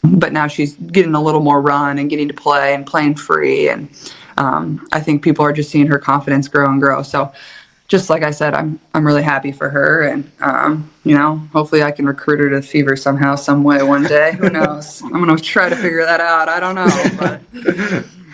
but now she's getting a little more run and getting to play and playing free. And I think people are just seeing her confidence grow and grow. So just like I said, I'm really happy for her. And, hopefully I can recruit her to the Fever somehow, some way one day. Who knows? I'm going to try to figure that out. I don't know, but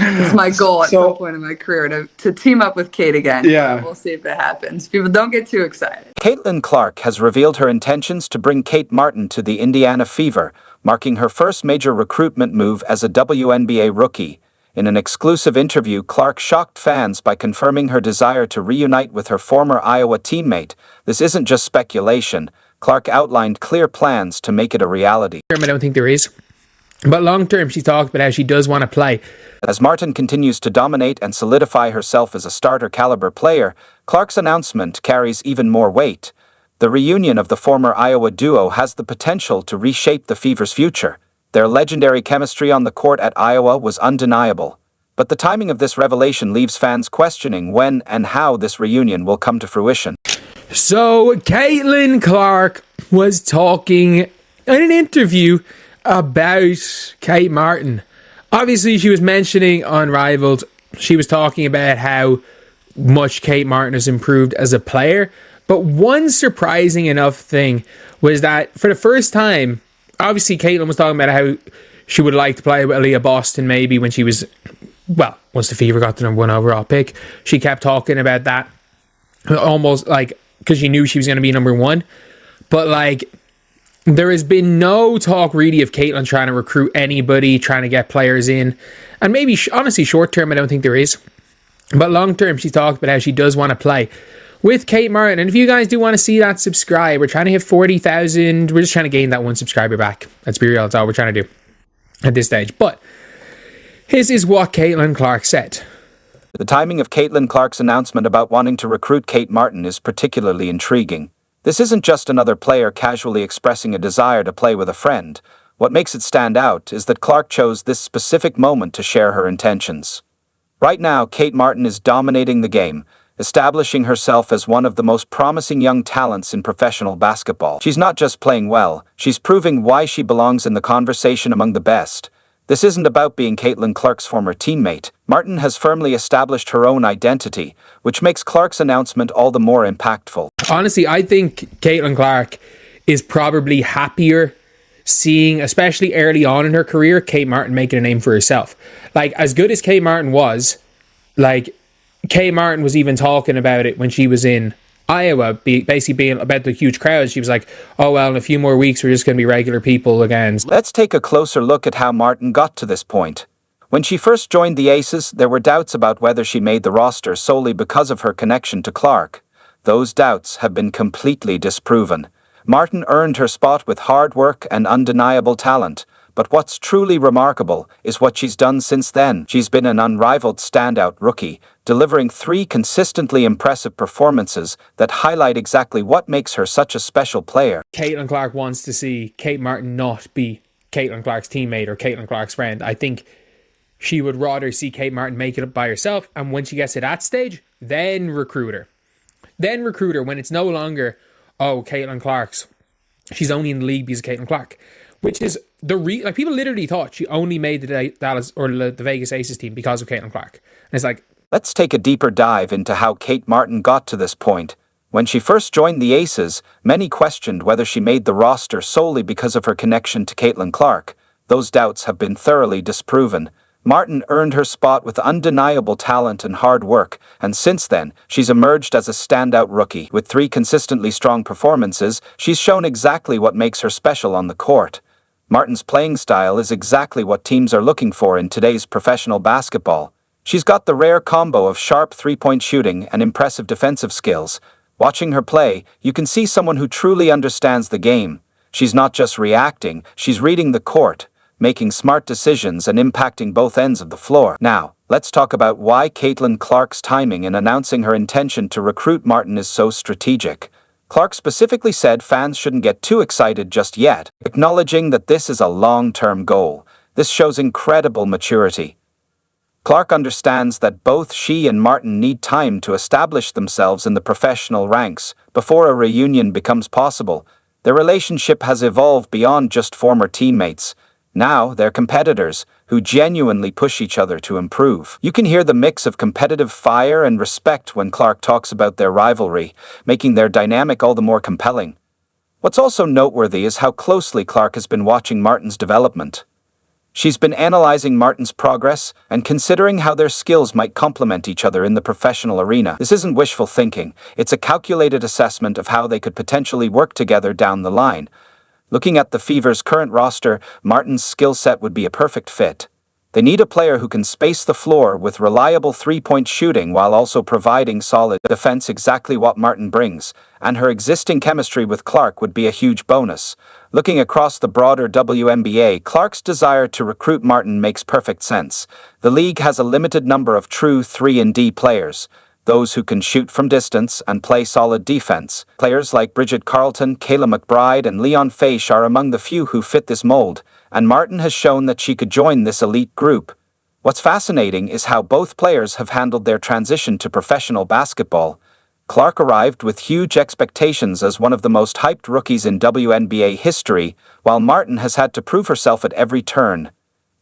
it's my goal at some point in my career to team up with Kate again. Yeah. So we'll see if it happens. People don't get too excited. Caitlin Clark has revealed her intentions to bring Kate Martin to the Indiana Fever, marking her first major recruitment move as a WNBA rookie. In an exclusive interview, Clark shocked fans by confirming her desire to reunite with her former Iowa teammate. This isn't just speculation. Clark outlined clear plans to make it a reality. I don't think there is. But long term, she talked about how she does want to play. As Martin continues to dominate and solidify herself as a starter caliber player, Clark's announcement carries even more weight. The reunion of the former Iowa duo has the potential to reshape the Fever's future. Their legendary chemistry on the court at Iowa was undeniable. But the timing of this revelation leaves fans questioning when and how this reunion will come to fruition. So, Caitlin Clark was talking in an interview about Kate Martin. Obviously, she was mentioning Unrivaled. She was talking about how much Kate Martin has improved as a player. But one surprising enough thing was that for the first time, obviously Caitlin was talking about how she would like to play with Aaliyah Boston maybe when she was, once the Fever got the number 1 overall pick. She kept talking about that almost like because she knew she was going to be number 1. But there has been no talk really of Caitlin trying to recruit anybody, trying to get players in. And maybe, honestly, short term, I don't think there is. But long term, she talked about how she does want to play with Kate Martin. And if you guys do want to see that, subscribe. We're trying to hit 40,000. We're just trying to gain that 1 subscriber back. Let's be real. That's all we're trying to do at this stage. But this is what Caitlin Clark said. The timing of Caitlin Clark's announcement about wanting to recruit Kate Martin is particularly intriguing. This isn't just another player casually expressing a desire to play with a friend. What makes it stand out is that Clark chose this specific moment to share her intentions. Right now, Kate Martin is dominating the game, establishing herself as one of the most promising young talents in professional basketball. She's not just playing well, she's proving why she belongs in the conversation among the best. This isn't about being Caitlin Clark's former teammate. Martin has firmly established her own identity, which makes Clark's announcement all the more impactful. Honestly, I think Caitlin Clark is probably happier seeing, especially early on in her career, Kate Martin making a name for herself. As good as Kate Martin was, Kate Martin was even talking about it when she was in Iowa, basically being about the huge crowds. She was like, oh, well, in a few more weeks, we're just going to be regular people again. Let's take a closer look at how Martin got to this point. When she first joined the Aces, there were doubts about whether she made the roster solely because of her connection to Clark. Those doubts have been completely disproven. Martin earned her spot with hard work and undeniable talent. But what's truly remarkable is what she's done since then. She's been an unrivaled standout rookie, delivering 3 consistently impressive performances that highlight exactly what makes her such a special player. Caitlin Clark wants to see Kate Martin not be Caitlin Clark's teammate or Caitlin Clark's friend. I think she would rather see Kate Martin make it up by herself, and when she gets to that stage, then recruit her. Then recruit her when it's no longer, oh, Caitlin Clark's. She's only in the league because of Caitlin Clark. Which is people literally thought she only made the Dallas or the Vegas Aces team because of Caitlin Clark. And it's let's take a deeper dive into how Kate Martin got to this point. When she first joined the Aces, many questioned whether she made the roster solely because of her connection to Caitlin Clark. Those doubts have been thoroughly disproven. Martin earned her spot with undeniable talent and hard work, and since then, she's emerged as a standout rookie. With 3 consistently strong performances, she's shown exactly what makes her special on the court. Martin's playing style is exactly what teams are looking for in today's professional basketball. She's got the rare combo of sharp 3-point shooting and impressive defensive skills. Watching her play, you can see someone who truly understands the game. She's not just reacting, she's reading the court, making smart decisions and impacting both ends of the floor. Now, let's talk about why Caitlin Clark's timing in announcing her intention to recruit Martin is so strategic. Clark specifically said fans shouldn't get too excited just yet, acknowledging that this is a long-term goal. This shows incredible maturity. Clark understands that both she and Martin need time to establish themselves in the professional ranks before a reunion becomes possible. Their relationship has evolved beyond just former teammates. Now, they're competitors who genuinely push each other to improve. You can hear the mix of competitive fire and respect when Clark talks about their rivalry, making their dynamic all the more compelling. What's also noteworthy is how closely Clark has been watching Martin's development. She's been analyzing Martin's progress and considering how their skills might complement each other in the professional arena. This isn't wishful thinking, it's a calculated assessment of how they could potentially work together down the line. Looking at the Fever's current roster, Martin's skill set would be a perfect fit. They need a player who can space the floor with reliable three-point shooting while also providing solid defense, exactly what Martin brings, and her existing chemistry with Clark would be a huge bonus. Looking across the broader WNBA, Clark's desire to recruit Martin makes perfect sense. The league has a limited number of true 3-and-D players, those who can shoot from distance and play solid defense. Players like Bridget Carlton, Kayla McBride, and Leon Faish are among the few who fit this mold, and Martin has shown that she could join this elite group. What's fascinating is how both players have handled their transition to professional basketball. Clark arrived with huge expectations as one of the most hyped rookies in WNBA history, while Martin has had to prove herself at every turn.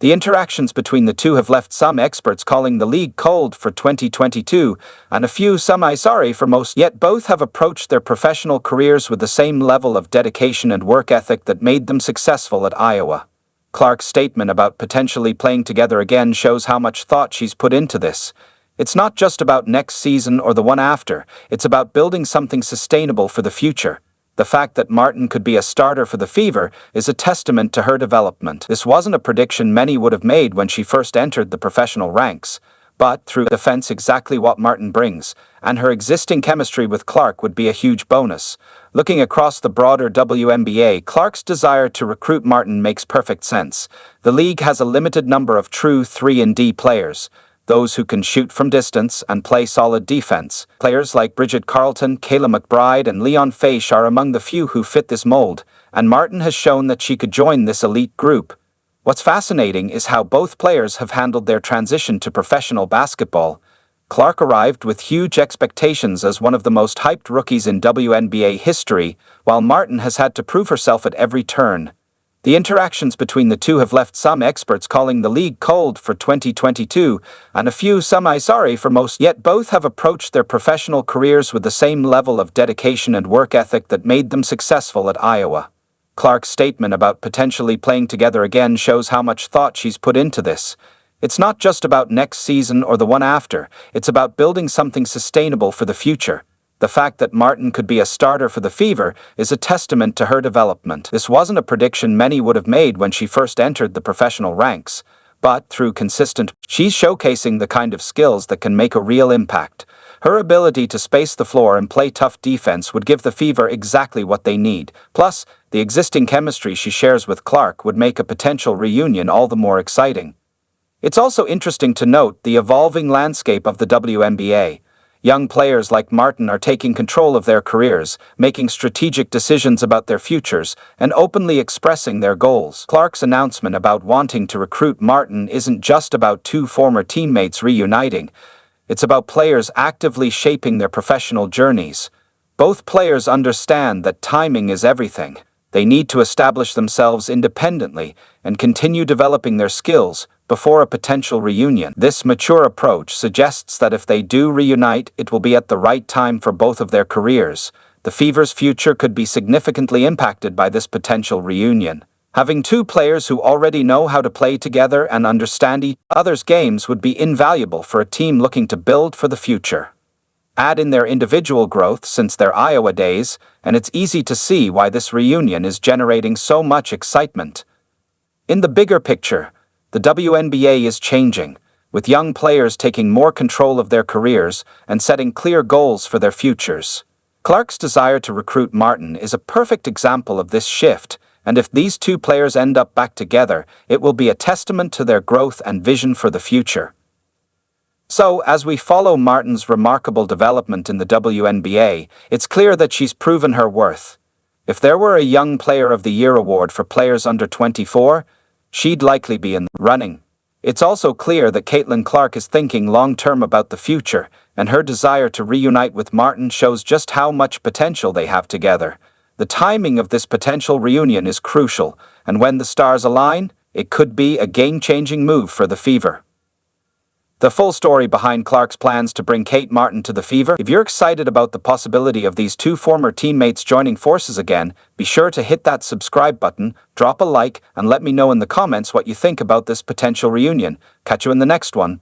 The interactions between the two have left some experts calling the league cold for 2022, and a few semi-sorry for most, yet both have approached their professional careers with the same level of dedication and work ethic that made them successful at Iowa. Clark's statement about potentially playing together again shows how much thought she's put into this. It's not just about next season or the one after, it's about building something sustainable for the future. The fact that Martin could be a starter for the Fever is a testament to her development. This wasn't a prediction many would have made when she first entered the professional ranks, but through defense, exactly what Martin brings, and her existing chemistry with Clark would be a huge bonus. Looking across the broader WNBA, Clark's desire to recruit Martin makes perfect sense. The league has a limited number of true 3-and-D players, those who can shoot from distance and play solid defense. Players like Bridget Carlton, Kayla McBride, and Leon Faish are among the few who fit this mold, and Martin has shown that she could join this elite group. What's fascinating is how both players have handled their transition to professional basketball. Clark arrived with huge expectations as one of the most hyped rookies in WNBA history, while Martin has had to prove herself at every turn. The interactions between the two have left some experts calling the league cold for 2022, and a few semi-sorry for most, yet both have approached their professional careers with the same level of dedication and work ethic that made them successful at Iowa. Clark's statement about potentially playing together again shows how much thought she's put into this. It's not just about next season or the one after, it's about building something sustainable for the future. The fact that Martin could be a starter for the Fever is a testament to her development. This wasn't a prediction many would have made when she first entered the professional ranks, but through she's showcasing the kind of skills that can make a real impact. Her ability to space the floor and play tough defense would give the Fever exactly what they need. Plus, the existing chemistry she shares with Clark would make a potential reunion all the more exciting. It's also interesting to note the evolving landscape of the WNBA. Young players like Martin are taking control of their careers, making strategic decisions about their futures, and openly expressing their goals. Clark's announcement about wanting to recruit Martin isn't just about two former teammates reuniting. It's about players actively shaping their professional journeys. Both players understand that timing is everything. They need to establish themselves independently and continue developing their skills before a potential reunion. This mature approach suggests that if they do reunite, it will be at the right time for both of their careers. The Fever's future could be significantly impacted by this potential reunion. Having two players who already know how to play together and understand each other's games would be invaluable for a team looking to build for the future. Add in their individual growth since their Iowa days, and it's easy to see why this reunion is generating so much excitement. In the bigger picture, the WNBA is changing, with young players taking more control of their careers and setting clear goals for their futures. Clark's desire to recruit Martin is a perfect example of this shift, and if these two players end up back together, it will be a testament to their growth and vision for the future. So, as we follow Martin's remarkable development in the WNBA, it's clear that she's proven her worth. If there were a Young Player of the Year award for players under 24, she'd likely be in the running. It's also clear that Caitlin Clark is thinking long-term about the future, and her desire to reunite with Martin shows just how much potential they have together. The timing of this potential reunion is crucial, and when the stars align, it could be a game-changing move for the Fever. The full story behind Clark's plans to bring Kate Martin to the Fever. If you're excited about the possibility of these two former teammates joining forces again, be sure to hit that subscribe button, drop a like, and let me know in the comments what you think about this potential reunion. Catch you in the next one.